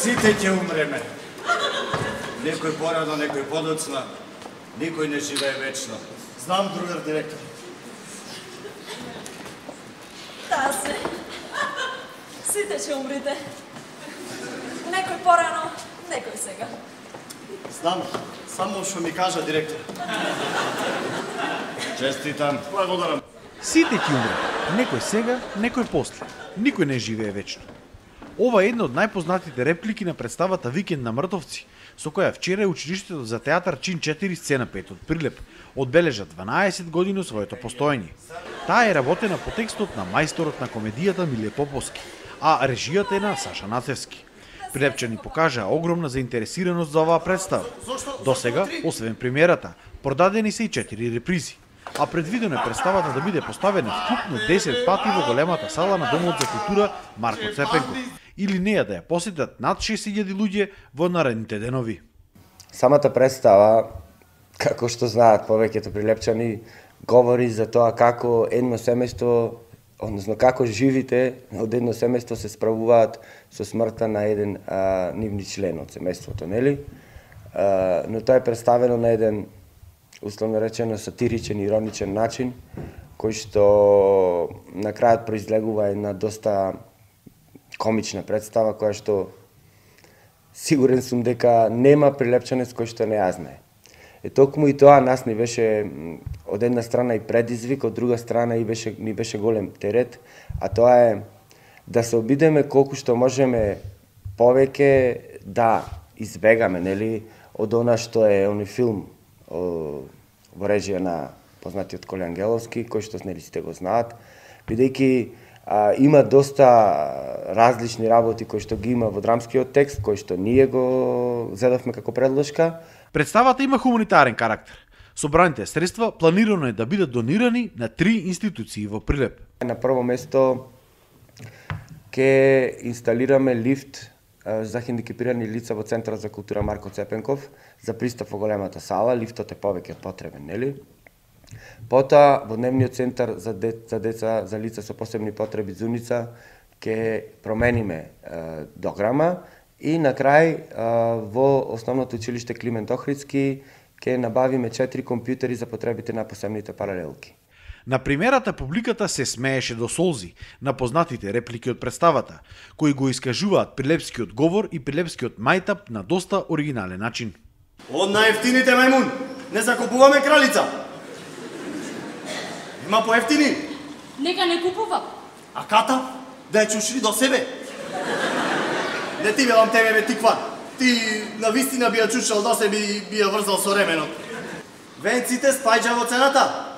Сите ќе умреме. Некој порано, некој подоцна, никој не живее вечно. Знам, другар директор. Таа се. Сите ќе умрите. Некој порано, некој сега. Знам, само што ми кажа директор. Честитам. Благодарам. Сите ќе умрат. Некој сега, некој после. Никој не живее вечно. Ова е една од најпознатите реплики на представата Викенд на мртовци, со која вчера училиштето за театар Чин 4 сцена 5 од Прилеп одбележа 12 години своето постоење. Таа е работена по текстот на мајсторот на комедијата Миле Поповски, а режијата е на Саша Нацевски. Прилепчани покажаа огромна заинтересираност за оваа представа. Досега, освен премиерата, продадени се и 4 репризи. А предвидено е представата да биде поставена вкупно 10 пати во големата сала на Домот за култура Марко Цепенков, или неја да ја посетат над 6000 луѓе во наредните денови. Самата представа, како што знаат повеќето прилепчани, говори за тоа како едно семејство, односно како живите од едно семејство се справуваат со смртта на еден нивни член од семејството, нели? Но тоа е представено на еден условно речено сатиричен, ироничен начин, кој што на крајот произлегува една доста комична представа, која што сигурен сум дека нема прилепчанец кој што не ја знае. Токму и тоа нас ни беше од една страна и предизвик, од друга страна и ни беше голем терет, а тоа е да се обидеме колку што можеме повеќе да избегаме, нели, од она што е оној филм во режија на познатиот Коли Ангеловски, кој што нели сите го знаат, бидејќи има доста различни работи кои што ги има во драмскиот текст, кои што ние го зедовме како предложка. Представата има хуманитарен карактер. Собраните средства планирано е да бидат донирани на 3 институции во Прилеп. На прво место ќе инсталираме лифт за хендикепирани лица во Центарот за култура Марко Цепенков за пристап во големата сала. Лифтот е повеќе од потребен, нели? Потоа во дневниот центар за деца, за лица со посебни потреби Зуница ќе промениме дограма и на крај во основното училиште Климент Охридски ќе набавиме 4 компјутери за потребите на посебните паралелки. На премиерата публиката се смееше до солзи на познатите реплики од представата, кои го искажуваат прилепскиот говор и прилепскиот мајтап на доста оригинален начин. Од најефтините мајмун, не закупуваме кралица. Има поевтини. Нека не купува. А ката? Да ја чушри до себе. Не ти велам тебе, бе, тикван. Ти на вистина би ја чушал до себе и би ја врзал со ременот. Венците спајџа во цената.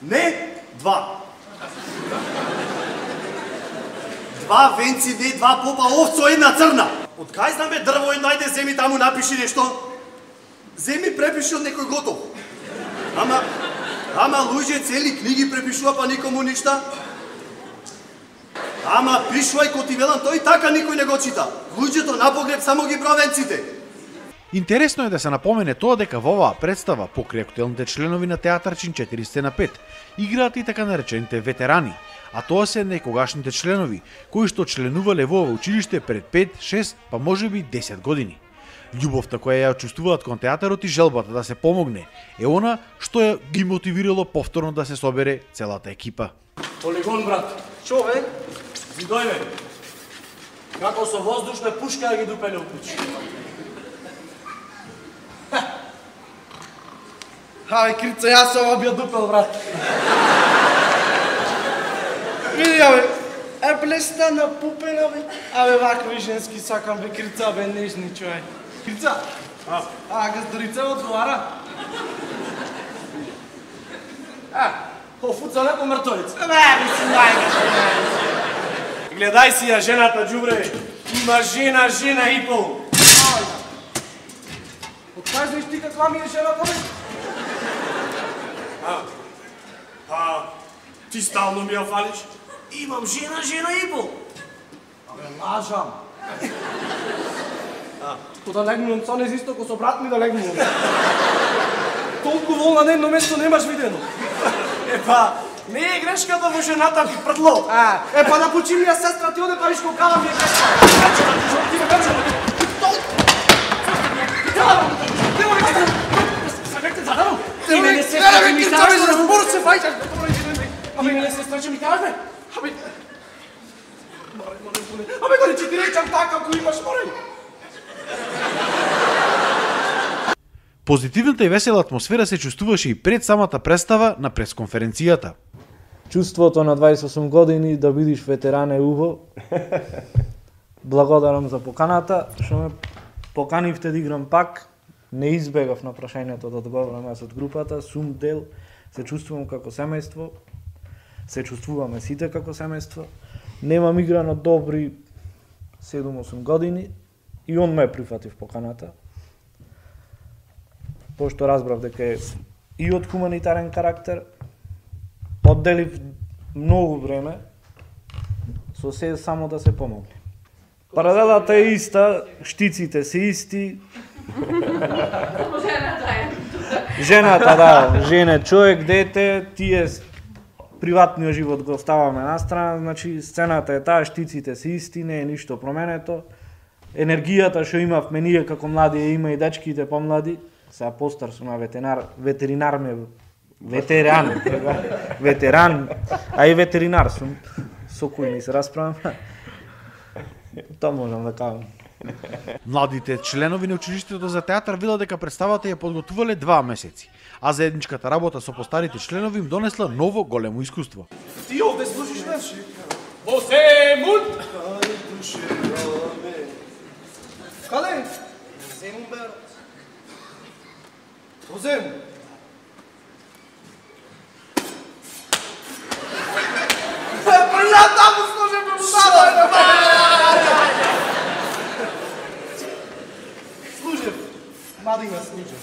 Не, 2. 2 венци, не 2 попа овцо, една црна. Од кај знам бе дрво едно, ајде земи таму напиши нешто. Земи препиши од некој готов. Ама луѓе цели книги препишува, па никому ништа. Ама пишувај ко ти велам, тој така никој не го чита. Луѓето на погреб само ги бра венците. Интересно е да се напомене тоа дека во оваа представа покрај актуелните членови на театар Чин 4 сцена 5 играат и така наречените ветерани, а тоа се некогашните членови кои што членувале во ова училиште пред 5, 6, па можеби 10 години. Љубовта која ја чувствуваат кон театарот и желбата да се помогне е она што ја ги мотивирало повторно да се собере целата екипа. Полигон, брат. Шо бе? Зидојме. Како со воздушна пушка ја ги дупеле у куќи. Абе, Крица, јас ова би ја дупел, брат. Види, абе, плеста на пупена, бе. Абе, вакви женски сакам, бе, Крица, бе, нежни човек. Крица, газдарица одговара. Офуцале по мртовица. Бе, си гледај си ја жената, џубре. Има жена и пол. Од кај знаеш ти каква ми е жената, бе? Ти стално ми ја фалиш? Имам жена и пол. Абе, лажам. Кога да легнувам со нез исто, ко со брат ми да легнувам. Толку волна на едно место немаш видено. Не е грешката во жената ми прдло. Па да почини ја сестра ти оде, па виш колкава ми е грешка. Ти ме кажа, рече ми кажеш, бе? Абе, да не ти речам така, ако имаш, морај. Позитивната и весела атмосфера се чувствуваше и пред самата представа на пресконференцијата. Чувството на 28 години да бидиш ветеран е убаво. Благодарам за поканата, што ме поканивте да играм пак. Не избегав на прашањето да одговорам јас од групата, сум дел, се чувствувам како семејство, се чувствуваме сите како семејство. Немам играно добри 7-8 години и он ме прифатив поканата. Пошто разбрав дека е и од хуманитарен карактер, одделив многу време со се само да се помогне. Паралелата е иста, штиците се исти. Жената, да, жене, човек, дете, тие приватниот живот го оставаме настрана, значи сцената е таа, штиците се исти, не е ништо променето. Енергијата што имавме ние како млади ја има и дечките помлади. Сега постар сум на ветеран, а и ветеринар сум. Со кој ни се расправам. Тоа можам да кажам. Младите членови на училиштето за театар велат дека представата ја подготвувале 2 месеци, а заедничката работа со постарите членови им донесла ново големо искуство. Ти овде служиш нас? Во Земун! Каде? Земун, бе. Во Земун. Ја таму служам, бе, служев, мадина служев.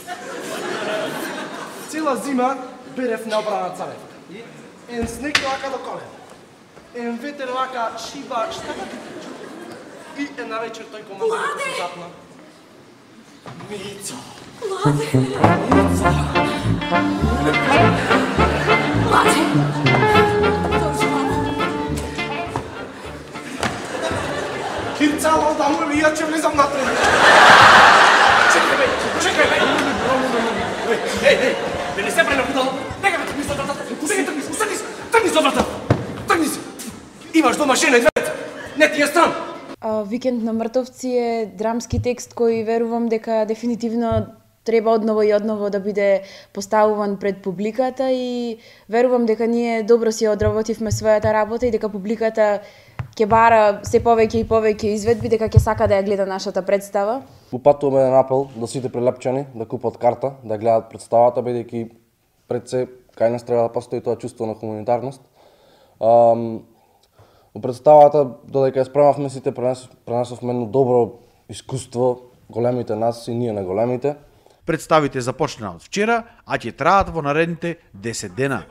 Цела зима берев на обрана царев. Ен снег лака до колен. Ен ветер лака шиба штака. И една вечер тој командир се запна. Мица. Младе! Кирцало да му ја че влизам на трен. Чекај бе, чекај бе. Еј, не се бране будало. Нека ме тргни со вратата. Тргни со вратата. Тргни се. Имаш дома жена и дете. Не ти е стран. Викенд на мртовци е драмски текст кој верувам дека дефинитивно треба одново и одново да биде поставуван пред публиката и верувам дека ние добро си одработивме својата работа и дека публиката ќе бара се повеќе и повеќе изведби, дека ќе сака да ја гледа нашата представа. Упатуваме еден апел да сите прилепчани да купат карта, да гледат представата, бидејќи пред се кај нас треба да постои тоа чувство на хуманитарност. Во представата, додека ја спремавме сите, пренесовме едно добро искуство, големите нас и ние на големите. Представите започнаа од вчера, а ќе траат во наредните 10 дена.